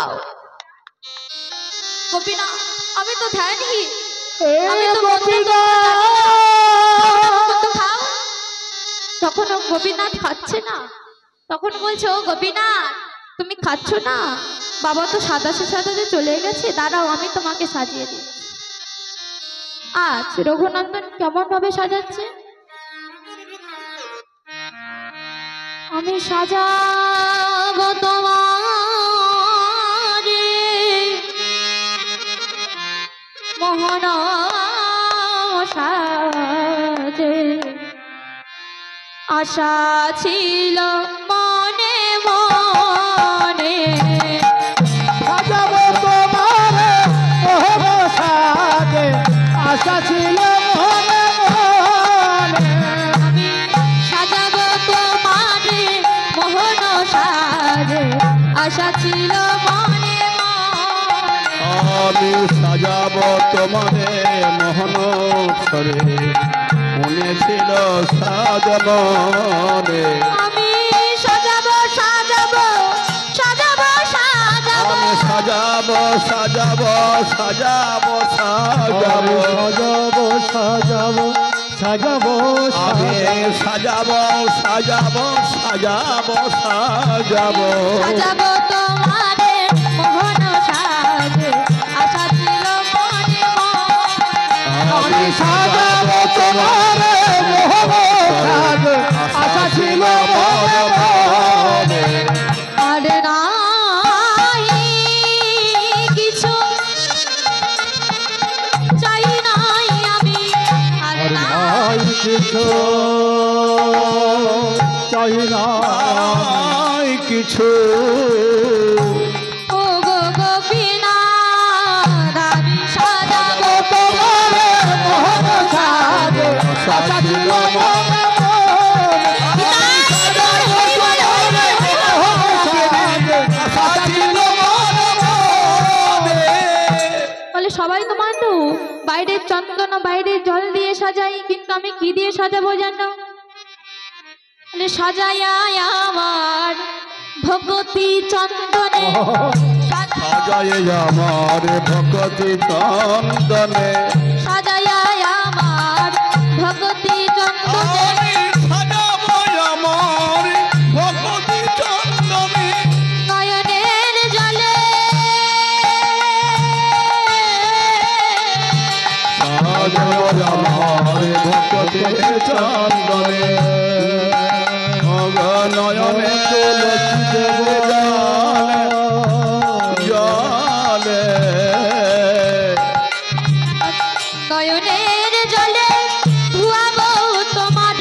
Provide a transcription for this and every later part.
খাও। গোপীনা আমি তো ধ্যানই, আমি তো মন্ত্র খাও। তখন গোপীনাথ খাচ্ছে না, তখন বলছো গোপীনাথ তুমি খাচ্ছ না, বাবা তো সাদাসে সাদাতে চলে গেছে, দাঁড়াও আমি তোমাকে সাজিয়ে দিই। আজ রঘুনন্দন কেমন ভাবে সাজাচ্ছে, আমি সাজাবো তোমারে মোহন সাজে, আশা ছিল মনে মনে সাজাবো তোমারে মোহন সাজে, আশা ছিল মনে মনে। আমি সাজাবো তোমারে মোহন সাজে, আশা ছিল মনে মনে। আমি সাজাবো তোমারে মোহন সরে, মনে ছিল সাজানো রে। আমি সাজাবো সাজাবো সাজাবো সাজাবো, আমি সাজাবো সাজাবো সাজাবো সাজাবো সাজাবো সাজাবো আমি সাজাবো সাজাবো সাজাবো সাজাবো সাজাবো সাজাবো তোমারে মোহন সাজে, আশা ছিল মনে মনে। আমি সাজাবো তোমারে মোহন সাজে, আশা ছিল মনে মনে। আর নাই কিছু চাই নাই আমি, আর নাই কিছু চাই না নাই কিছু ও গো গোপীনাথ, আমি সাজাবো তোমারে মোহন সাজে, আশা ছিল মনে মনে। বলে সবাই তো মানো বাইরের চন্দন বাইরের জল দিয়ে সাজাই, কিন্তু আমি কি দিয়ে সাজাবো জানো? বলে সাজায়া আমার ভগতি চন্দনে, সাজায় আমার ভগতি চন্দনে, সাজায়া আমার ভগতি চন্দনে, সাজাবো আমার ভগতি চন্দনে। নয়নের জলে সাজাবো আমার ভগতি চন্দনে, নয়নে তুলসী জলে নয়নের জলে ধুয়াবো তোমার,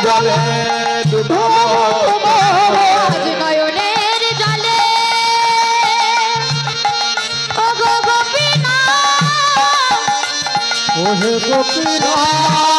জলে আজ নয়নের জলে ও গো গোপীনাথ, ওহে গোপীনাথ